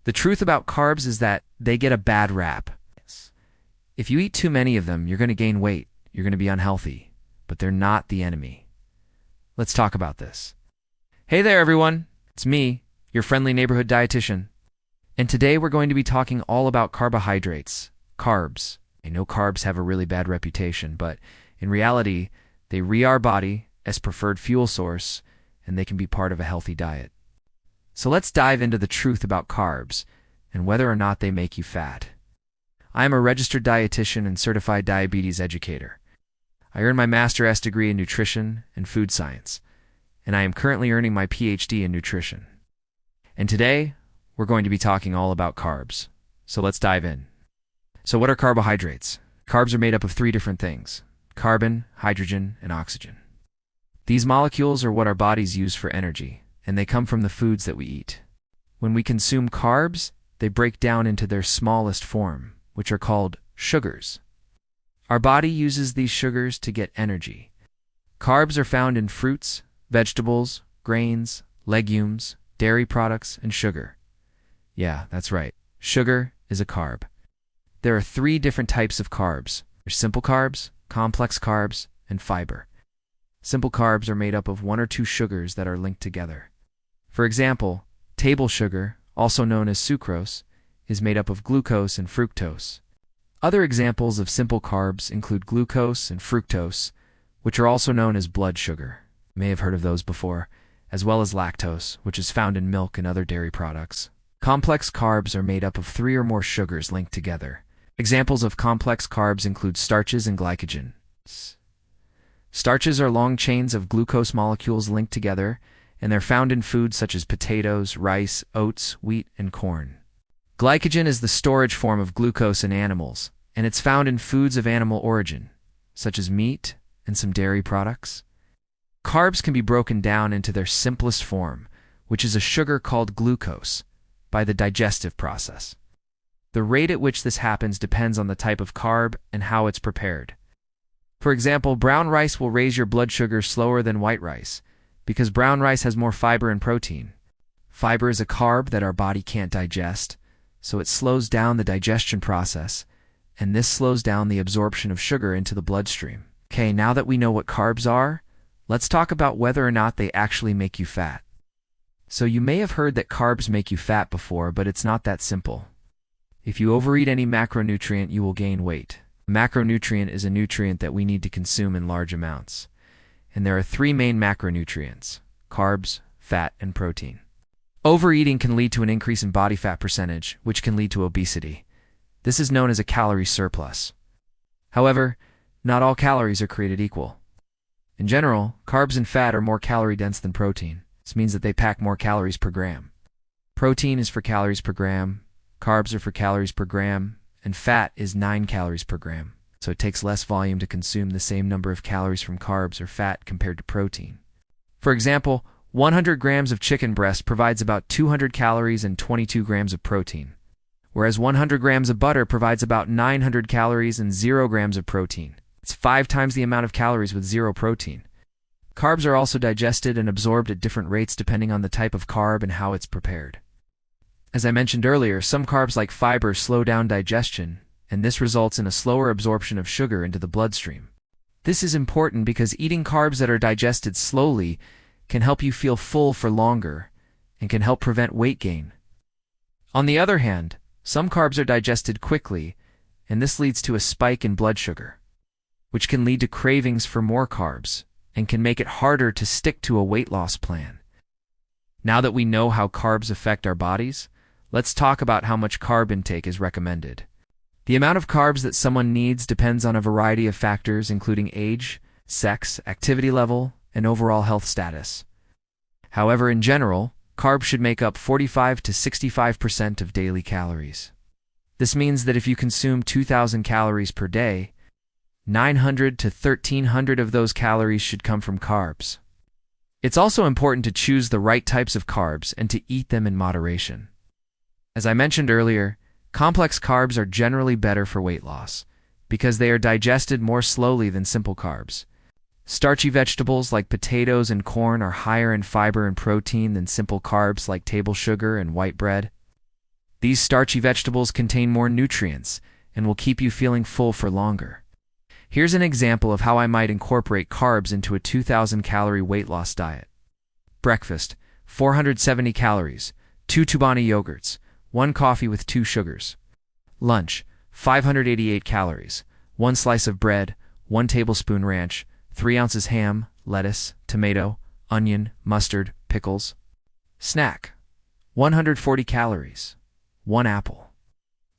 The truth about carbs is that they get a bad rap. If you eat too many of them, you're going to gain weight, you're going to be unhealthy, but they're not the enemy. Let's talk about this. Hey there, everyone. It's me, your friendly neighborhood dietitian. And today we're going to be talking all about carbohydrates, carbs. I know carbs have a really bad reputation, but in reality, they our body as preferred fuel source, and they can be part of a healthy diet. So let's dive into the truth about carbs and whether or not they make you fat. I am a registered dietitian and certified diabetes educator. I earned my Master's degree in nutrition and food science, and I am currently earning my PhD in nutrition. And today, we're going to be talking all about carbs. So let's dive in. So what are carbohydrates? Carbs are made up of three different things: carbon, hydrogen, and oxygen. These molecules are what our bodies use for energy, and they come from the foods that we eat. When we consume carbs, they break down into their smallest form, which are called sugars. Our body uses these sugars to get energy. Carbs are found in fruits, vegetables, grains, legumes, dairy products, and sugar. Yeah, that's right. Sugar is a carb. There are three different types of carbs. There's simple carbs, complex carbs, and fiber. Simple carbs are made up of one or two sugars that are linked together. For example, table sugar, also known as sucrose, is made up of glucose and fructose. Other examples of simple carbs include glucose and fructose, which are also known as blood sugar. You may have heard of those before, as well as lactose, which is found in milk and other dairy products. Complex carbs are made up of three or more sugars linked together. Examples of complex carbs include starches and glycogen. Starches are long chains of glucose molecules linked together, and they're found in foods such as potatoes, rice, oats, wheat, and corn. Glycogen is the storage form of glucose in animals, and it's found in foods of animal origin, such as meat and some dairy products. Carbs can be broken down into their simplest form, which is a sugar called glucose, by the digestive process. The rate at which this happens depends on the type of carb and how it's prepared. For example, brown rice will raise your blood sugar slower than white rice, because brown rice has more fiber and protein. Fiber is a carb that our body can't digest, so it slows down the digestion process, and this slows down the absorption of sugar into the bloodstream. Okay, now that we know what carbs are, let's talk about whether or not they actually make you fat. So you may have heard that carbs make you fat before, but it's not that simple. If you overeat any macronutrient, you will gain weight. A macronutrient is a nutrient that we need to consume in large amounts. And there are three main macronutrients: carbs, fat, and protein. Overeating can lead to an increase in body fat percentage, which can lead to obesity. This is known as a calorie surplus. However, not all calories are created equal. In general, carbs and fat are more calorie dense than protein. This means that they pack more calories per gram. Protein is for calories per gram, carbs are for calories per gram, and fat is 9 calories per gram. So it takes less volume to consume the same number of calories from carbs or fat compared to protein. For example, 100 grams of chicken breast provides about 200 calories and 22 grams of protein, whereas 100 grams of butter provides about 900 calories and 0 grams of protein. It's 5 times the amount of calories with 0 protein. Carbs are also digested and absorbed at different rates depending on the type of carb and how it's prepared. As I mentioned earlier, some carbs like fiber slow down digestion, and this results in a slower absorption of sugar into the bloodstream. This is important because eating carbs that are digested slowly can help you feel full for longer and can help prevent weight gain. On the other hand, some carbs are digested quickly, and this leads to a spike in blood sugar, which can lead to cravings for more carbs and can make it harder to stick to a weight loss plan. Now that we know how carbs affect our bodies, let's talk about how much carb intake is recommended. The amount of carbs that someone needs depends on a variety of factors, including age, sex, activity level, and overall health status. However, in general, carbs should make up 45 to 65% of daily calories. This means that if you consume 2,000 calories per day, 900 to 1,300 of those calories should come from carbs. It's also important to choose the right types of carbs and to eat them in moderation. As I mentioned earlier, complex carbs are generally better for weight loss because they are digested more slowly than simple carbs. Starchy vegetables like potatoes and corn are higher in fiber and protein than simple carbs like table sugar and white bread. These starchy vegetables contain more nutrients and will keep you feeling full for longer. Here's an example of how I might incorporate carbs into a 2,000-calorie weight loss diet. Breakfast, 470 calories, 2 Tubani yogurts, 1 coffee with 2 sugars. Lunch, 588 calories, 1 slice of bread, 1 tablespoon ranch, 3 ounces ham, lettuce, tomato, onion, mustard, pickles. Snack, 140 calories, 1 apple.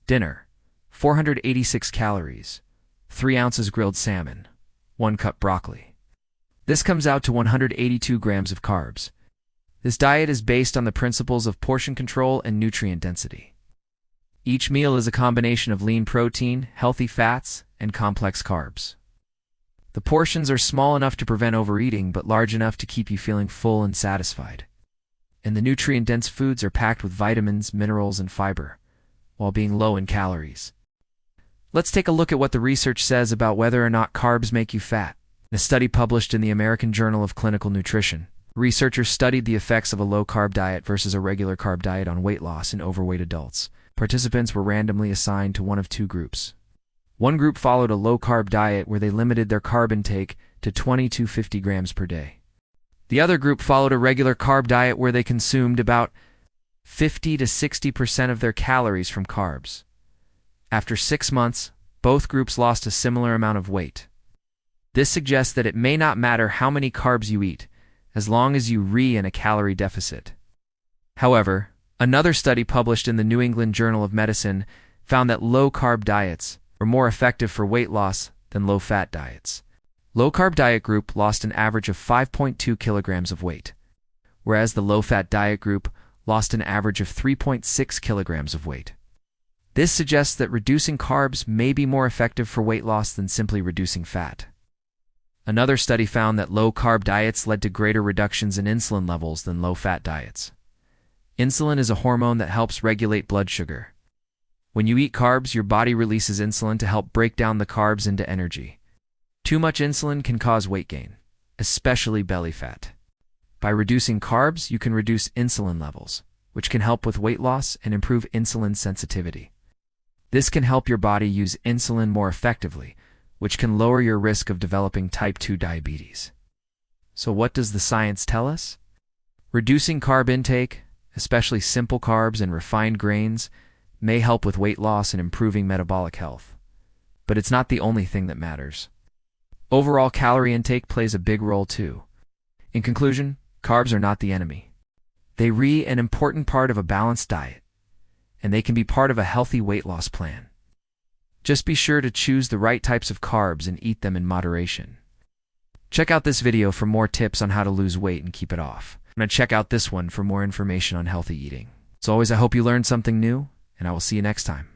Dinner, 486 calories, 3 ounces grilled salmon, 1 cup broccoli. This comes out to 182 grams of carbs. This diet is based on the principles of portion control and nutrient density. Each meal is a combination of lean protein, healthy fats, and complex carbs. The portions are small enough to prevent overeating, but large enough to keep you feeling full and satisfied. And the nutrient-dense foods are packed with vitamins, minerals, and fiber, while being low in calories. Let's take a look at what the research says about whether or not carbs make you fat. In a study published in the American Journal of Clinical Nutrition, researchers studied the effects of a low-carb diet versus a regular carb diet on weight loss in overweight adults. Participants were randomly assigned to one of two groups. One group followed a low-carb diet where they limited their carb intake to 20 to 50 grams per day. The other group followed a regular carb diet where they consumed about 50 to 60% of their calories from carbs. After 6 months, both groups lost a similar amount of weight. This suggests that it may not matter how many carbs you eat, as long as you are in a calorie deficit. However, another study published in the New England Journal of Medicine found that low-carb diets are more effective for weight loss than low-fat diets. Low-carb diet group lost an average of 5.2 kilograms of weight, whereas the low-fat diet group lost an average of 3.6 kilograms of weight. This suggests that reducing carbs may be more effective for weight loss than simply reducing fat. Another study found that low-carb diets led to greater reductions in insulin levels than low-fat diets. Insulin is a hormone that helps regulate blood sugar. When you eat carbs, your body releases insulin to help break down the carbs into energy. Too much insulin can cause weight gain, especially belly fat. By reducing carbs, you can reduce insulin levels, which can help with weight loss and improve insulin sensitivity. This can help your body use insulin more effectively, which can lower your risk of developing type 2 diabetes. So what does the science tell us? Reducing carb intake, especially simple carbs and refined grains, may help with weight loss and improving metabolic health. But it's not the only thing that matters. Overall calorie intake plays a big role too. In conclusion, carbs are not the enemy. They are an important part of a balanced diet, and they can be part of a healthy weight loss plan. Just be sure to choose the right types of carbs and eat them in moderation. Check out this video for more tips on how to lose weight and keep it off. And check out this one for more information on healthy eating. As always, I hope you learned something new, and I will see you next time.